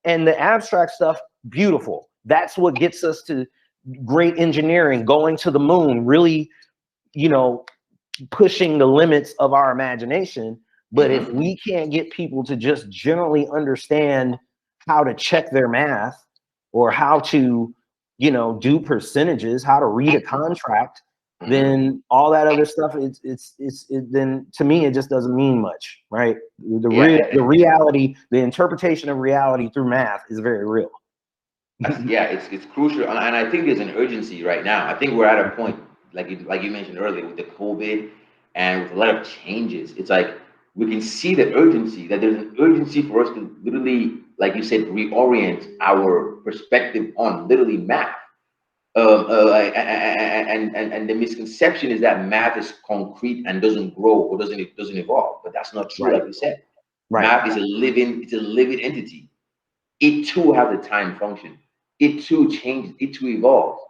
And the abstract stuff, beautiful. That's what gets us to great engineering, going to the moon, really, you know, pushing the limits of our imagination. But if we can't get people to just generally understand how to check their math, or how to, you know, do percentages, how to read a contract, then all that other stuff, then to me, it just doesn't mean much, right? The reality, the interpretation of reality through math is very real. Yeah, it's crucial, and I think there's an urgency right now. I think we're at a point, like you mentioned earlier, with the COVID and with a lot of changes. It's like we can see the urgency, that there's an urgency for us to literally, like you said, reorient our perspective on literally math. And the misconception is that math is concrete and doesn't grow or doesn't evolve, but that's not true. Like you said, math is a living entity. It too has a time function. It too changes. It too evolves.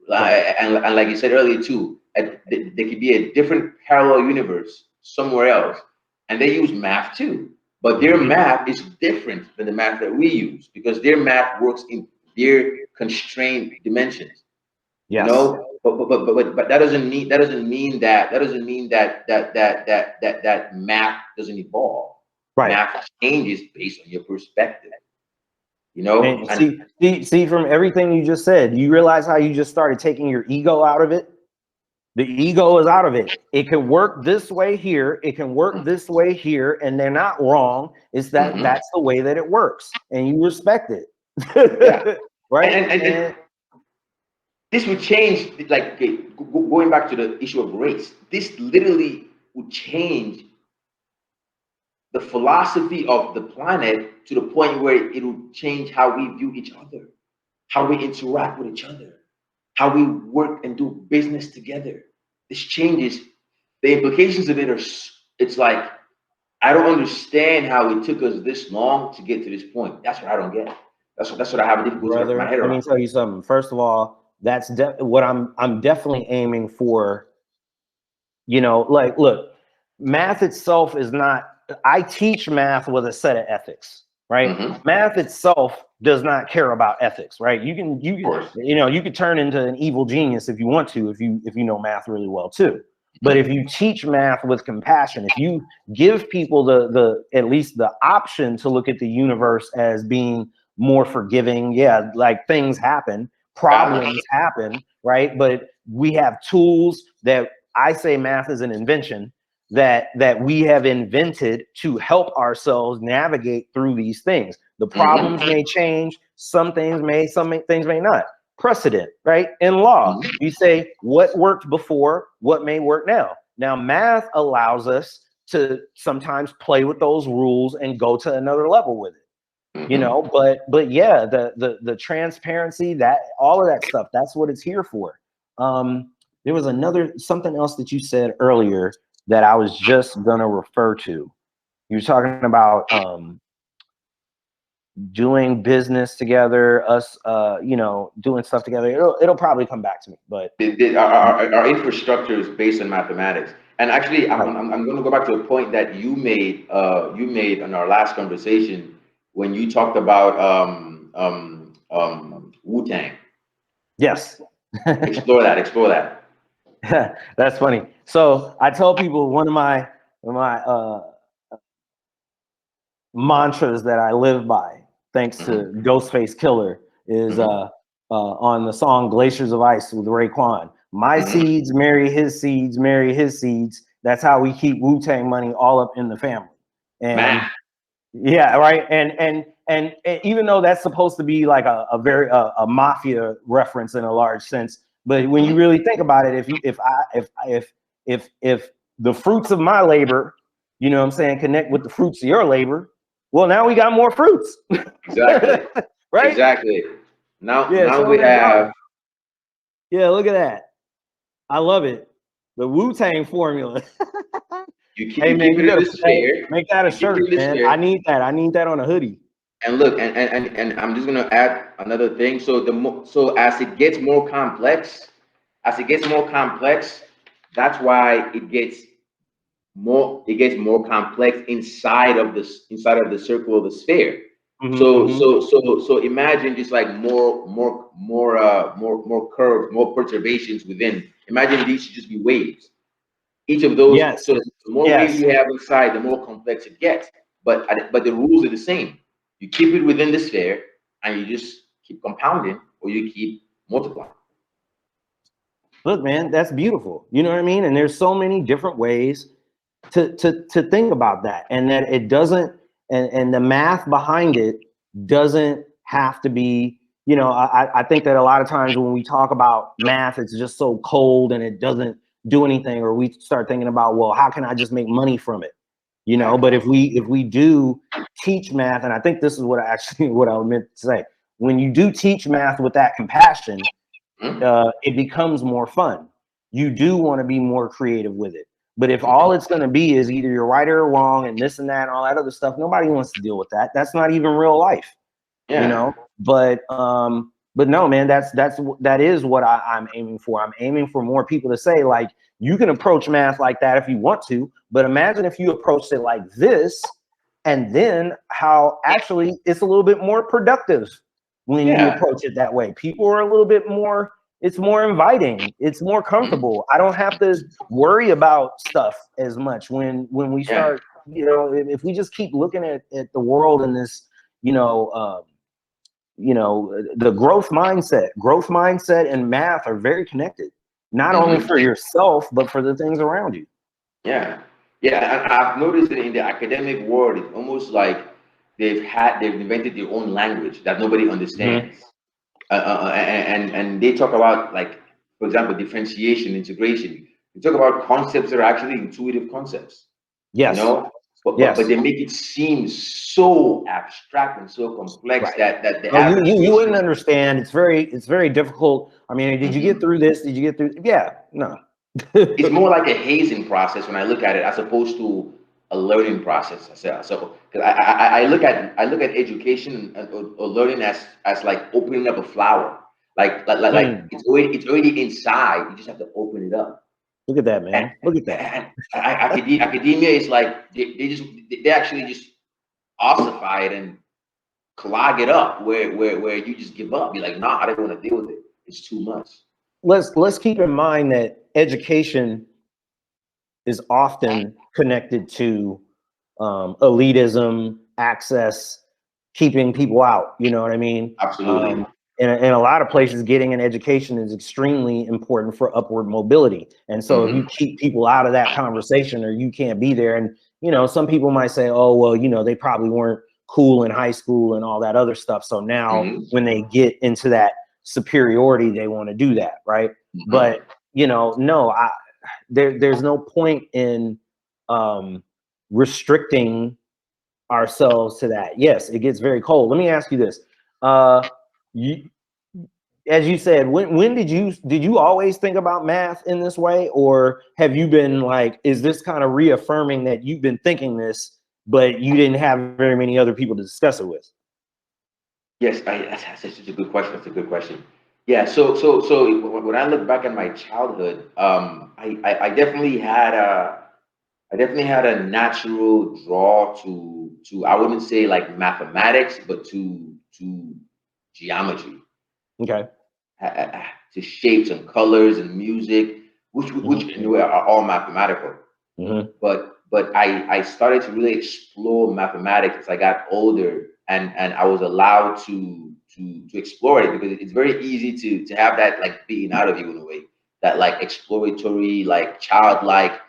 And like you said earlier too, there could be a different parallel universe somewhere else, and they use math too. But their math is different than the math that we use, because their math works in their constrained dimensions. You know, but that doesn't mean that math doesn't evolve. Math changes based on your perspective. You know, and see from everything you just said, you realize how you just started taking your ego out of it. The ego is out of it. It can work this way here, it can work this way here, and they're not wrong. It's that that's the way that it works, and you respect it. Right? And this would change, like, going back to the issue of race. This literally would change the philosophy of the planet to the point where it will change how we view each other, how we interact with each other, how we work and do business together. This changes. The implications of it are, it's like, I don't understand how it took us this long to get to this point. That's what I don't get. That's what I have a difficulty wrapping my head around. Let me tell you something. First of all, that's what I'm definitely aiming for. You know, like, look, math itself is not, I teach math with a set of ethics, right? Math itself does not care about ethics, right? You can, you know, you could turn into an evil genius if you want to, if you know math really well too. But if you teach math with compassion, if you give people the at least the option to look at the universe as being more forgiving, yeah, like things happen, problems happen, right? But we have tools that, I say math is an invention that we have invented to help ourselves navigate through these things. The problems may change, some things may not. Precedent, right? In law, you say what worked before, what may work now. Now, math allows us to sometimes play with those rules and go to another level with it. You know, but yeah, the transparency, that all of that stuff, that's what it's here for. There was something else that you said earlier that I was just gonna refer to. You were talking about doing business together, us, you know, doing stuff together. It'll probably come back to me. But our infrastructure is based on mathematics. And actually, I'm going to go back to a point that you made in our last conversation when you talked about WuTang. Yes. Explore that. That's funny. So I tell people one of my mantras that I live by, thanks to Ghostface Killer, is on the song Glaciers of Ice with Raekwon. My seeds marry his seeds, marry his seeds. That's how we keep WuTang money all up in the family. And yeah, right. And even though that's supposed to be like a very mafia reference in a large sense, but when you really think about it, if the fruits of my labor, you know what I'm saying, connect with the fruits of your labor, well, now we got more fruits. Exactly. Right? Exactly. Now so we have. Yeah, look at that. I love it. The WuTang formula. You keep it in the sphere. Make that a shirt, man. I need that. I need that on a hoodie. And look, and I'm just gonna add another thing. So as it gets more complex, that's why it gets more complex inside of the circle of the sphere. So imagine just like more curves, more perturbations within. Imagine these should just be waves. Each of those, Yes. so the more waves you have inside, the more complex it gets. But the rules are the same. You keep it within the sphere, and you just keep compounding, or you keep multiplying. Look, man, that's beautiful. You know what I mean? And there's so many different ways to think about that, and that it doesn't, and the math behind it doesn't have to be, you know, I think that a lot of times when we talk about math, it's just so cold and it doesn't do anything, or we start thinking about, well, how can I just make money from it? You know, but if we do teach math, and I think this is what what I meant to say, when you do teach math with that compassion, it becomes more fun. You do want to be more creative with it. But if all it's going to be is either you're right or wrong and this and that and all that other stuff, nobody wants to deal with that. That's not even real life, you know. But no, man, that is what I'm aiming for. I'm aiming for more people to say, like, you can approach math like that if you want to, but imagine if you approached it like this, and then how actually it's a little bit more productive when you approach it that way. People are a little bit more, it's more inviting, it's more comfortable. I don't have to worry about stuff as much when we start, you know, if we just keep looking at the world in this, you know, the growth mindset and math are very connected, not only for yourself, but for the things around you. Yeah. And I've noticed that in the academic world, it's almost like they've invented their own language that nobody understands. And they talk about, like, for example, differentiation, integration. They talk about concepts that are actually intuitive concepts. Yes. You know, but they make it seem so abstract and so complex that the average you wouldn't understand. It's very difficult. I mean, did you get through this? Did you get through? Yeah, no. It's more like a hazing process when I look at it, as opposed to a learning process. So because I look at education or learning as like opening up a flower. Like it's already inside. You just have to open it up. Look at that, man. Look at that. Academia is like they actually just ossify it and clog it up where you just give up. You're like, nah, I don't want to deal with it. It's too much. Let's keep in mind that education is often connected to elitism, access, keeping people out. You know what I mean? Absolutely. In a lot of places, getting an education is extremely important for upward mobility. And so if you keep people out of that conversation, or you can't be there, and, you know, some people might say, oh, well, you know, they probably weren't cool in high school and all that other stuff. So now when they get into that superiority, they want to do that. Right. But, you know, no, there's no point in restricting ourselves to that. Yes, it gets very cold. Let me ask you this. As you said, when did you always think about math in this way, or have you been like, is this kind of reaffirming that you've been thinking this, but you didn't have very many other people to discuss it with? Yes, that's such a good question. That's a good question. Yeah. So when I look back at my childhood, I definitely had a natural draw to, I wouldn't say like mathematics, but to geometry. Okay. To shapes and colors and music, which anyway are all mathematical. But I started to really explore mathematics as I got older, and I was allowed to explore it, because it's very easy to have that like beaten out of you in a way, that like exploratory, like childlike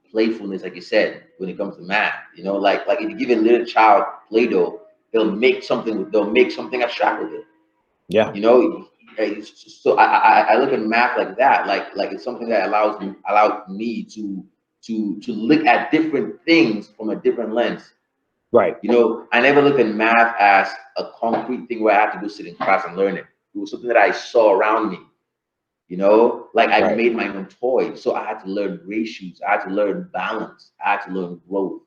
playfulness, like you said, when it comes to math. You know, like if you give a little child Play-Doh, they'll make something abstract with it. Yeah. You know, so I look at math like that, like it's something that allowed me to look at different things from a different lens. Right. You know, I never looked at math as a concrete thing where I have to go sit in class and learn it. It was something that I saw around me. You know, like I made my own toys, so I had to learn ratios, I had to learn balance, I had to learn growth,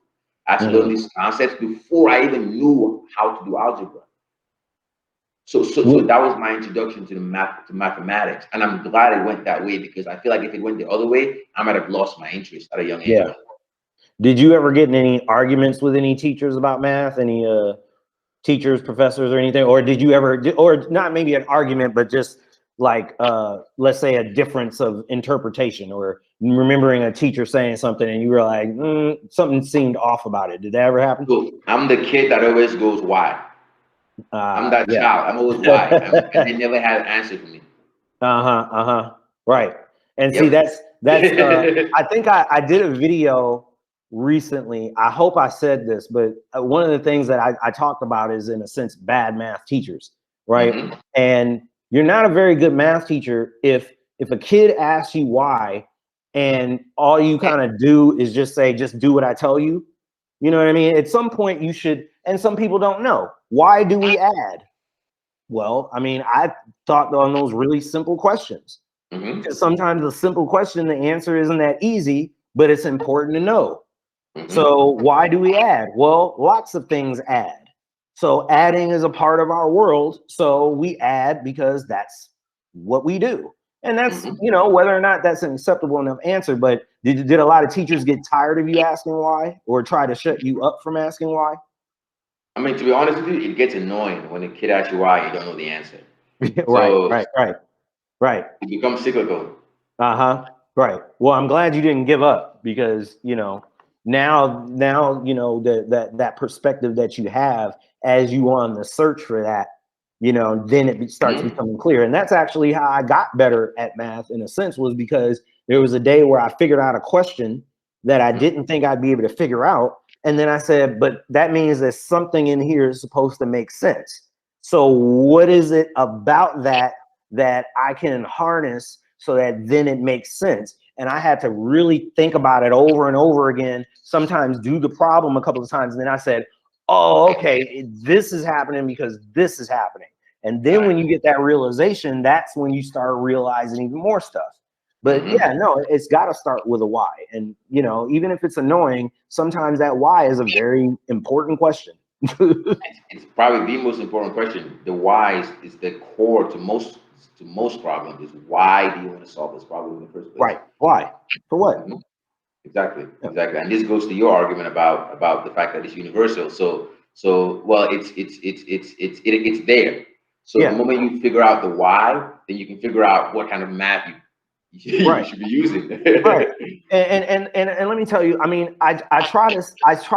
I had to learn these concepts before I even knew how to do algebra. So that was my introduction to mathematics, and I'm glad it went that way, because I feel like if it went the other way, I might have lost my interest at a young age. Yeah. Did you ever get in any arguments with any teachers about math? Any teachers, professors, or anything? Or did you ever, or not maybe an argument, but just like, let's say a difference of interpretation, or remembering a teacher saying something and you were like, something seemed off about it. Did that ever happen? So I'm the kid that always goes, why? I'm that child. I'm always why. And they never had an answer for me. Right. And see, that's I think I did a video recently. I hope I said this, but one of the things that I talked about is, in a sense, bad math teachers, right? And you're not a very good math teacher if a kid asks you why, and all you kind of do is just say, just do what I tell you. You know what I mean? At some point you should, and some people don't know, why do we add? Well, I mean, I thought on those really simple questions. Because sometimes a simple question, the answer isn't that easy, but it's important to know. So why do we add? Well, lots of things add. So adding is a part of our world. So we add because that's what we do. And that's, you know, whether or not that's an acceptable enough answer. But did a lot of teachers get tired of you asking why, or try to shut you up from asking why? I mean, to be honest with you, it gets annoying when a kid asks you why, you don't know the answer. Right. It becomes cyclical. Right. Well, I'm glad you didn't give up, because, you know, now, you know, that perspective that you have as you on the search for that, you know, then it starts becoming clear. And that's actually how I got better at math, in a sense, was because there was a day where I figured out a question that I didn't think I'd be able to figure out. And then I said, but that means that something in here is supposed to make sense. So what is it about that I can harness so that then it makes sense? And I had to really think about it over and over again, sometimes do the problem a couple of times. And then I said, oh, okay, this is happening because this is happening. And then when you get that realization, that's when you start realizing even more stuff. But yeah, no, it's got to start with a why. And, you know, even if it's annoying, sometimes that why is a very important question. It's probably the most important question. The why is the core to most problems. Is why do you want to solve this problem in the first place? Right. Why? For what? Exactly. And this goes to your argument about the fact that it's universal. So well, it's there. So the moment you figure out the why, then you can figure out what kind of math you should be using. Right. And let me tell you, I mean, I try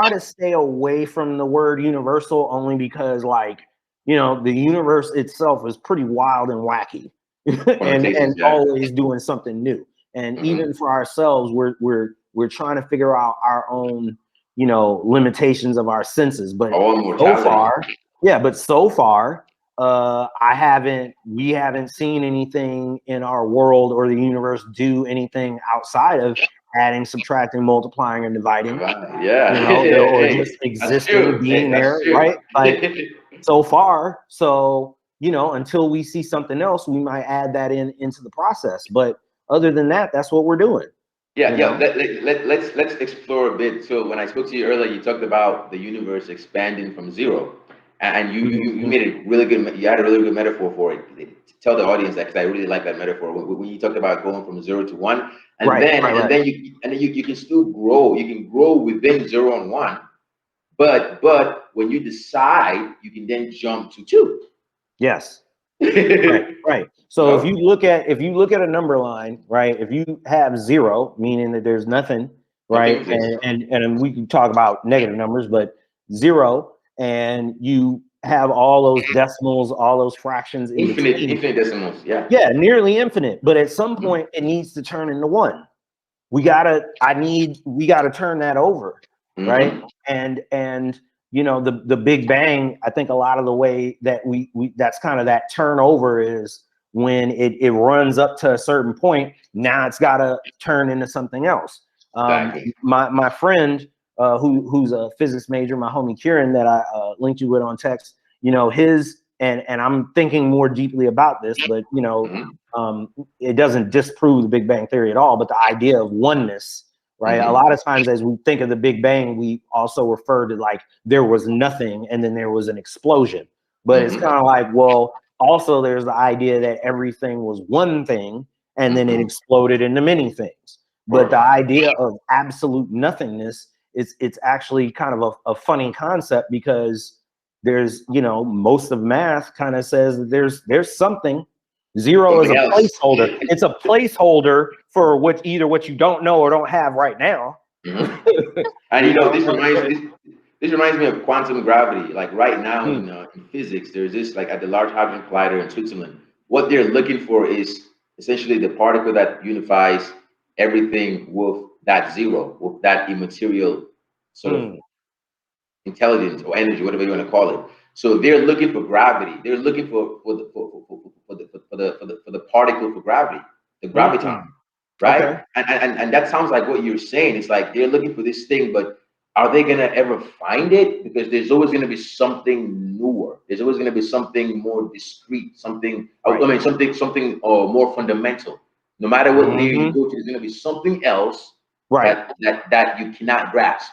to stay away from the word universal, only because, like, you know, the universe itself is pretty wild and wacky and always doing something new. And even for ourselves, we're trying to figure out our own, you know, limitations of our senses. But so far, we haven't seen anything in our world or the universe do anything outside of adding, subtracting, multiplying, and dividing. You know, or just existing, being there, right? Like, so far. So, you know, until we see something else, we might add that into the process. But other than that, that's what we're doing. Let's explore a bit. So when I spoke to you earlier, you talked about the universe expanding from zero, and you made a really good. You had a really good metaphor for it. Tell the audience that, because I really like that metaphor. When you talked about going from 0 to 1, and then you can still grow. You can grow within 0 and 1, but when you decide, you can then jump to 2. Yes. Right. So if you look at a number line, right, if you have 0, meaning that there's nothing, right, and we can talk about negative numbers, but 0, and you have all those decimals, all those fractions in between. Infinite decimals, nearly infinite. But at some point, it needs to turn into 1. We gotta turn that over, right? And you know, the Big Bang, I think a lot of the way that we that's kind of that turnover is when it runs up to a certain point. Now it's got to turn into something else. My friend who's a physics major, my homie Kieran, that I linked you with on text, you know, his and I'm thinking more deeply about this, but you know, it doesn't disprove the Big Bang theory at all, but the idea of oneness. Right. A lot of times as we think of the Big Bang, we also refer to, like, there was nothing and then there was an explosion. But it's kind of like, well, also there's the idea that everything was one thing and then it exploded into many things. But the idea of absolute nothingness, it's actually kind of a funny concept, because there's, you know, most of math kind of says that there's something. Zero is a placeholder. It's a placeholder for what either what you don't know or don't have right now. Mm-hmm. And you know, this reminds me of quantum gravity. Like right now in physics, there's this, like at the Large Hadron Collider in Switzerland, what they're looking for is essentially the particle that unifies everything with that zero, with that immaterial sort of intelligence or energy, whatever you want to call it. So they're looking for gravity. They're looking for the particle for gravity, the graviton, right? Okay. And that sounds like what you're saying. It's like they're looking for this thing, but are they gonna ever find it? Because there's always gonna be something newer. There's always gonna be something more discrete, something. Right. I mean, something more fundamental. No matter what layer you go to, there's gonna be something else, right? That you cannot grasp.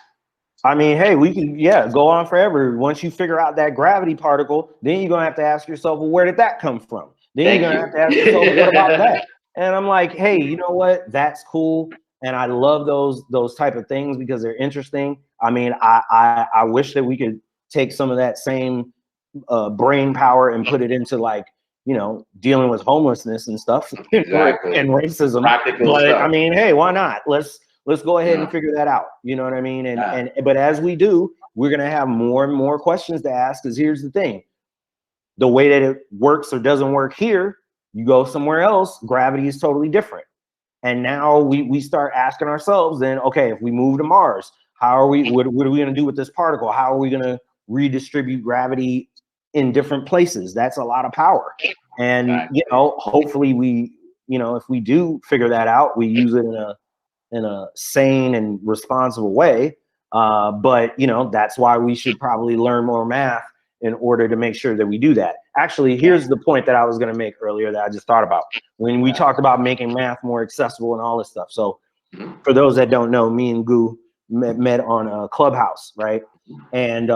I mean, hey, we can, go on forever. Once you figure out that gravity particle, then you're gonna have to ask yourself, well, where did that come from? Then you're gonna have to ask yourself, what about that? And I'm like, hey, you know what? That's cool. And I love those type of things because they're interesting. I mean, I wish that we could take some of that same brain power and put it into, like, you know, dealing with homelessness and stuff, exactly. and racism. Practical but stuff. I mean, hey, why not? Let's go ahead and figure that out. You know what I mean? And but as we do, we're gonna have more and more questions to ask. Because here's the thing: the way that it works or doesn't work here, you go somewhere else, gravity is totally different. And now we start asking ourselves, then, okay, if we move to Mars, how are we? What are we gonna do with this particle? How are we gonna redistribute gravity in different places? That's a lot of power. And you know, hopefully we, you know, if we do figure that out, we use it in a sane and responsible way. But you know, that's why we should probably learn more math in order to make sure that we do that. Actually, here's the point that I was going to make earlier that I just thought about when we talked about making math more accessible and all this stuff. So for those that don't know, me and Ngu met on a Clubhouse, right? And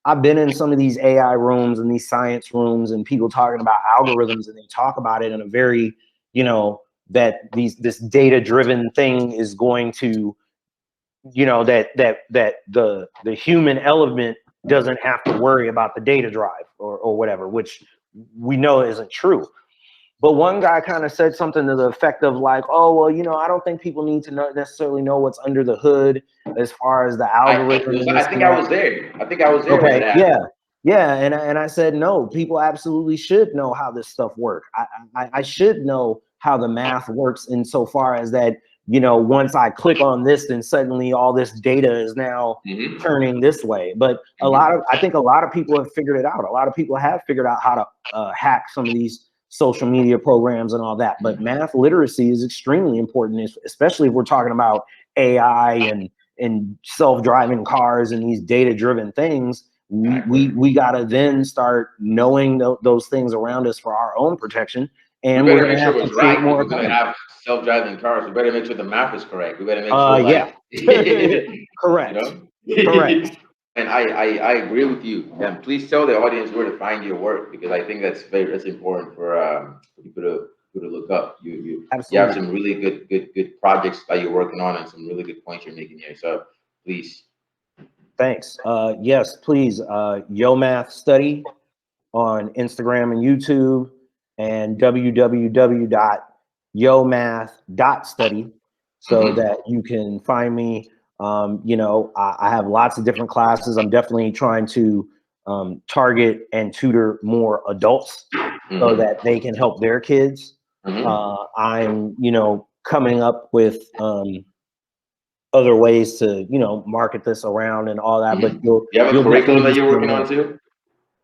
I've been in some of these AI rooms and these science rooms and people talking about algorithms, and they talk about it in a very, you know, that this data driven thing is going to, you know, that the human element doesn't have to worry about the data drive or whatever, which we know isn't true. But one guy kind of said something to the effect of like, oh, well, you know, I don't think people need to necessarily know what's under the hood as far as the algorithm. I think I was there. Okay. Yeah. And I said, no, people absolutely should know how this stuff works. I should know how the math works insofar as that, you know, once I click on this, then suddenly all this data is now turning this way. But I think a lot of people have figured it out. A lot of people have figured out how to hack some of these social media programs and all that. But math literacy is extremely important, especially if we're talking about AI and self-driving cars and these data-driven things. We gotta then start knowing those things around us for our own protection. And we're gonna have to create more. We're gonna have self-driving cars. We better make sure the math is correct. We better make sure, correct. You know? Correct. And I agree with you. And please tell the audience where to find your work, because I think that's important for people to look up. You have some really good projects that you're working on and some really good points you're making here. So please. Thanks. Yes, please. YoMath.study on Instagram and YouTube, and www.YoMath.study, so that you can find me. You know, I have lots of different classes. I'm definitely trying to target and tutor more adults so that they can help their kids. I'm, you know, coming up with other ways to, you know, market this around and all that. But you have a curriculum that you're working on too?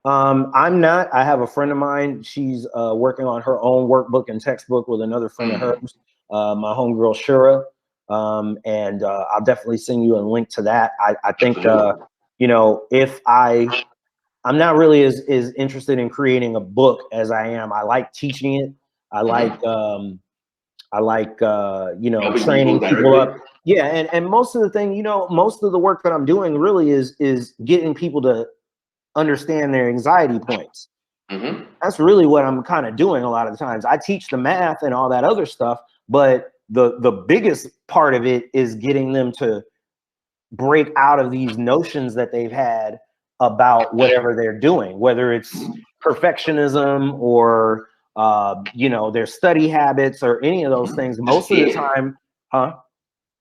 I'm not. I have a friend of mine. She's working on her own workbook and textbook with another friend of hers, my homegirl Shura. And I'll definitely send you a link to that. I think, you know, if I'm not really as interested in creating a book as I am. I like teaching it. I like, you know, training people up. Yeah. And most of the thing, you know, most of the work that I'm doing really is getting people to understand their anxiety points. That's really what I'm kind of doing a lot of the times. I teach the math and all that other stuff, but the biggest part of it is getting them to break out of these notions that they've had about whatever they're doing, whether it's perfectionism or you know, their study habits or any of those things. Most of the time,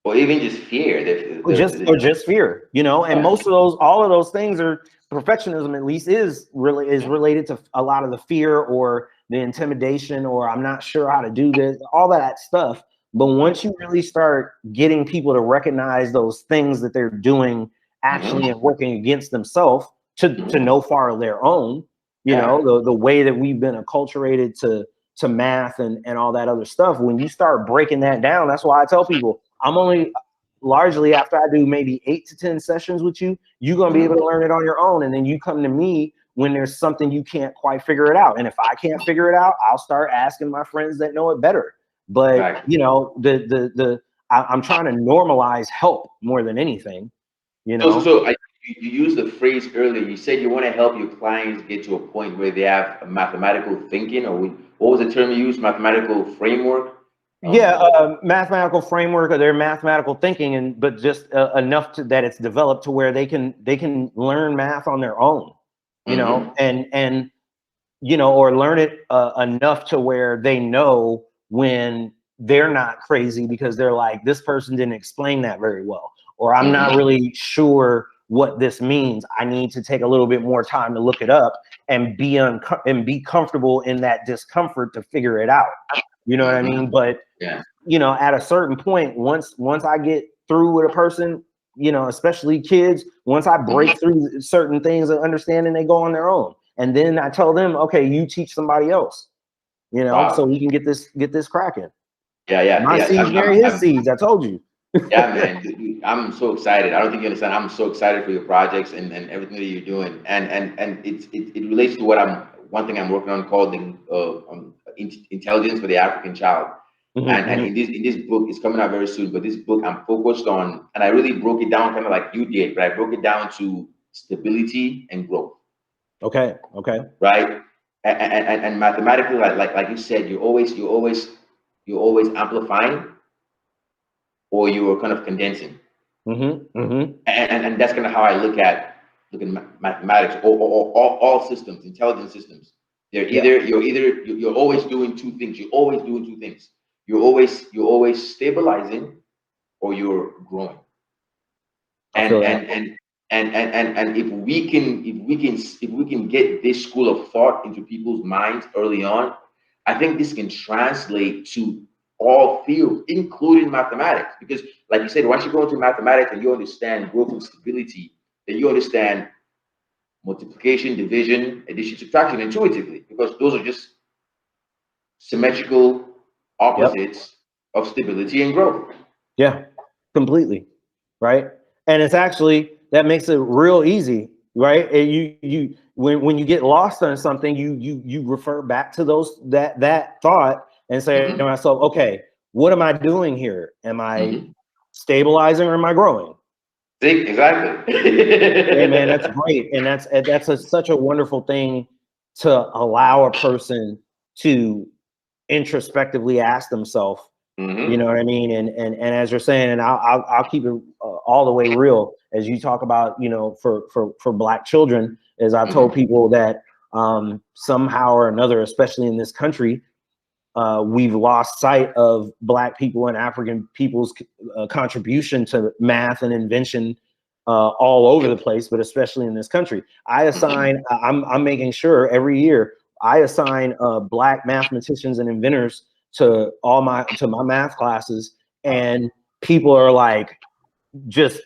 or even just fear. or just fear, you know. And most of those, all of those things are perfectionism. At least is related to a lot of the fear or the intimidation, or I'm not sure how to do this, all that stuff. But once you really start getting people to recognize those things that they're doing actually and working against themselves to no fault of their own, you know, the way that we've been acculturated to math and all that other stuff, when you start breaking that down, that's why I tell people, I'm only largely, after I do maybe 8 to 10 sessions with you, you're going to be able to learn it on your own. And then you come to me when there's something you can't quite figure it out. And if I can't figure it out, I'll start asking my friends that know it better. But you know, I'm trying to normalize help more than anything, you know. You used the phrase earlier. You said you want to help your clients get to a point where they have a mathematical thinking, or what was the term you used? Mathematical framework. Mathematical framework, or their mathematical thinking, but just enough that it's developed to where they can learn math on their own, you know, and you know, or learn it enough to where they know when they're not crazy because they're like, this person didn't explain that very well, or I'm not really sure what this means. I need to take a little bit more time to look it up and be comfortable in that discomfort to figure it out. You know what I mean? But you know, at a certain point, once I get through with a person, you know, especially kids, once I break through certain things and understanding, they go on their own. And then I tell them, okay, you teach somebody else, you know, so we can get this cracking. My seeds marry his seeds. I told you. Yeah, man, I'm so excited. I don't think you understand. I'm so excited for your projects and everything that you're doing. And it relates to one thing I'm working on called intelligence for the African child. And in this book, it's coming out very soon. But this book I'm focused on, and I really broke it down kind of like you did, but I broke it down to stability and growth. Okay. Right. And mathematically, like you said, you're always amplifying, or you are kind of condensing. And that's kind of how I look at mathematics or all systems, intelligent systems. You're always doing two things. You're always stabilizing, or you're growing. And if we can get this school of thought into people's minds early on, I think this can translate to all fields, including mathematics. Because like you said, once you go into mathematics and you understand growth and stability, then you understand multiplication, division, addition, subtraction intuitively, because those are just symmetrical opposites of stability and growth. Yeah, completely. Right. And it's actually, that makes it real easy, right? And when you get lost on something, you refer back to that thought and say to myself, okay, what am I doing here? Am I stabilizing or am I growing? Exactly. Hey man, that's great. And that's such a wonderful thing to allow a person to introspectively ask themselves. You know what I mean? And as you're saying, and I'll keep it all the way real, as you talk about, you know, for Black children, as I've told people that somehow or another, especially in this country, we've lost sight of Black people and African people's contribution to math and invention all over the place, but especially in this country. I'm making sure every year I assign Black mathematicians and inventors to my math classes, and people are like just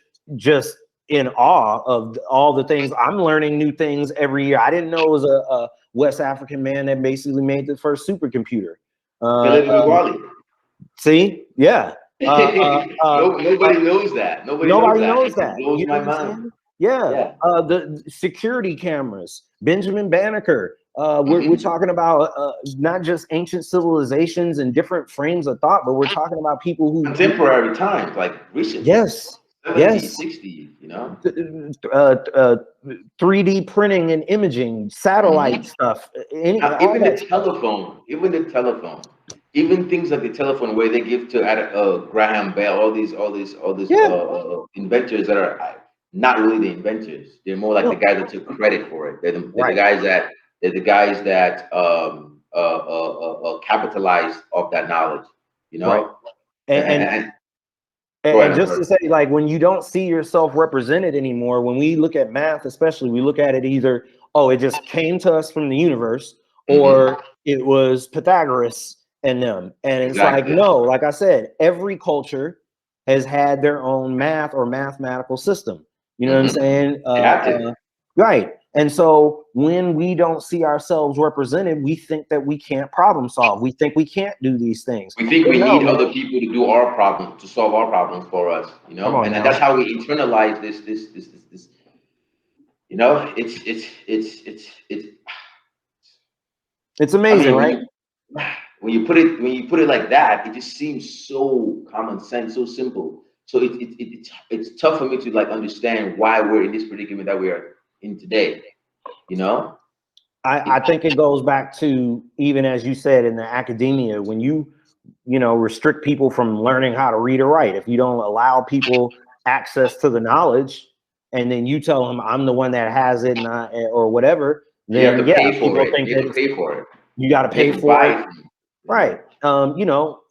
in awe of all the things. I'm learning new things every year. I didn't know it was a West African man that basically made the first supercomputer. See, yeah. Nobody knows that. Nobody knows that. It blows my mind. Yeah. The security cameras, Benjamin Banneker. We're talking about not just ancient civilizations and different frames of thought, but we're talking about people who contemporary times, like recent. 70s, 60s, you know. 3D printing and imaging, satellite stuff. Even the telephone, even things like the telephone, where they give to Graham Bell, all these inventors that are not really the inventors. They're more like the guys that took credit for it. They're the guys that capitalized off that knowledge, you know. Right. And just to say, like, when you don't see yourself represented anymore, when we look at math, especially, we look at it either, oh, it just came to us from the universe, or it was Pythagoras and them. And it's like, no, like I said, every culture has had their own math or mathematical system. You know what I'm saying? Right. And so when we don't see ourselves represented, we think that we can't problem solve. We think we can't do these things. We think we need other people to do our problems, to solve our problems for us, you know. And that's how we internalize this. You know, it's amazing, right? When you put it like that, it just seems so common sense, so simple. So it's tough for me to like understand why we're in this predicament that we are in today, you know. I think it goes back to, even as you said, in the academia, when you restrict people from learning how to read or write, if you don't allow people access to the knowledge, and then you tell them I'm the one that has it, or whatever, then you have to pay for it. You have to pay for it. You got to pay for it. Right.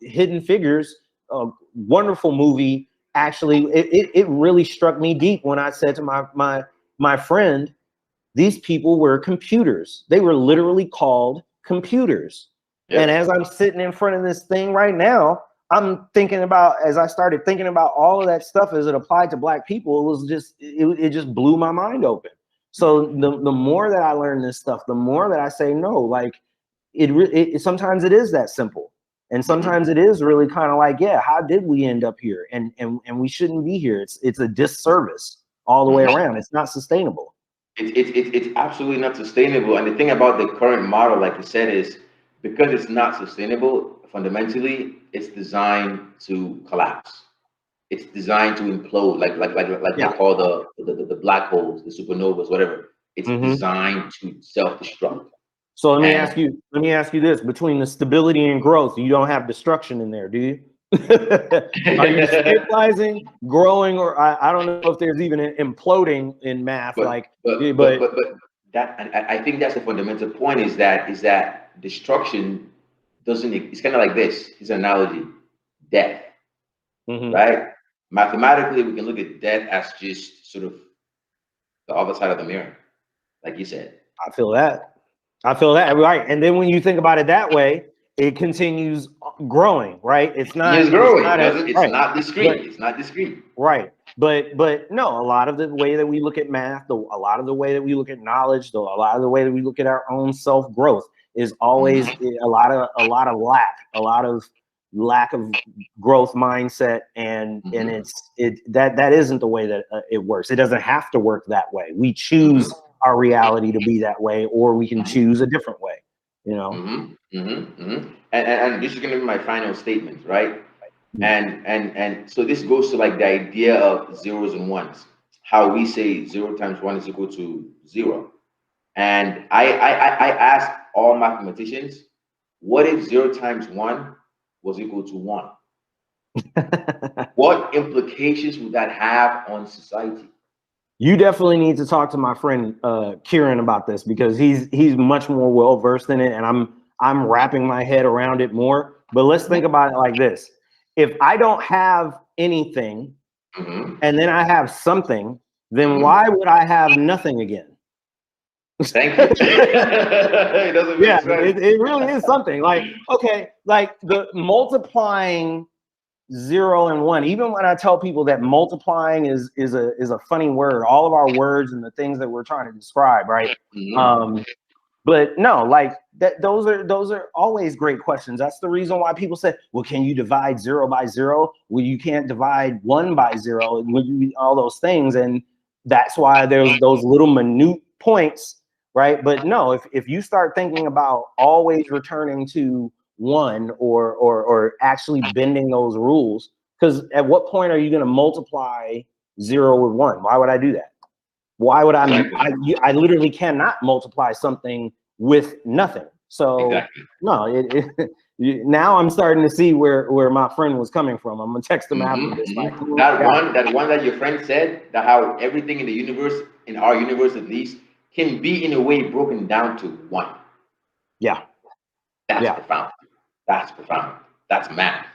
Hidden Figures, a wonderful movie. Actually, it really struck me deep when I said to my friend, these people were computers. They were literally called computers. Yep. And as I'm sitting in front of this thing right now, I'm thinking about, as I started thinking about all of that stuff as it applied to Black people, it just blew my mind open. So the more that I learn this stuff, the more that I say, no, like it sometimes it is that simple. And sometimes it is really kind of like, yeah, how did we end up here? And we shouldn't be here. It's a disservice all the way around. It's not sustainable. It's absolutely not sustainable. And the thing about the current model, like you said, is because it's not sustainable, fundamentally, it's designed to collapse. It's designed to implode, like they call the black holes, the supernovas, whatever. It's designed to self-destruct. So let me ask you this: between the stability and growth, you don't have destruction in there, do you? Are you stabilizing, growing, or I don't know if there's even an imploding in math? But that, I think that's the fundamental point, is that destruction doesn't. It's kind of like this. It's an analogy: death, right? Mathematically, we can look at death as just sort of the other side of the mirror, like you said. I feel that, right. And then when you think about it that way, it continues growing, right? It's not. It's growing. It's not discrete. It's not discrete. Right. But no, a lot of the way that we look at math, a lot of the way that we look at knowledge, a lot of the way that we look at our own self-growth is always a lot of lack of growth mindset, and that isn't the way that it works. It doesn't have to work that way. We choose our reality to be that way, or we can choose a different way, you know. And this is going to be my final statement, right? And so this goes to like the idea of zeros and ones, how we say 0 times 1 is equal to 0. And I ask all mathematicians, what if 0 times 1 was equal to 1? What implications would that have on society? You definitely need to talk to my friend Kieran about this, because he's much more well versed in it, and I'm wrapping my head around it more. But let's think about it like this: if I don't have anything and then I have something, then why would I have nothing again? Thank you. It doesn't make sense. It really is something. Like, okay, like the multiplying 0 and 1. Even when I tell people that multiplying is a funny word, all of our words and the things that we're trying to describe, right? But no, like that. Those are always great questions. That's the reason why people say, well, can you divide 0 by 0? Well, you can't divide 1 by 0. All those things, and that's why there's those little minute points, right? But no, if you start thinking about always returning to 1, or actually bending those rules, because at what point are you going to multiply 0 with 1? Why would I do that? Why would I literally cannot multiply something with nothing. So exactly. no, now I'm starting to see where my friend was coming from. I'm gonna text him after this. Like, that one that your friend said, that how everything in the universe, in our universe at least, can be in a way broken down to one. Yeah. That's profound. That's profound. That's math.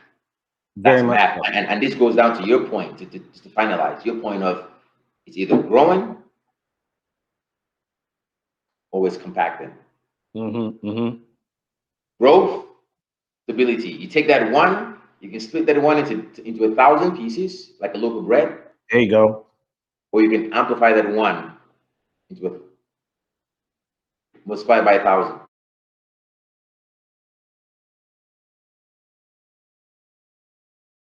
Very That's much math. so. And this goes down to your point, to finalize your point of it's either growing or it's compacting. Growth, stability. You take that one, you can split that one into 1,000 pieces, like a loaf of bread. There you go. Or you can amplify that one into multiply by 1,000.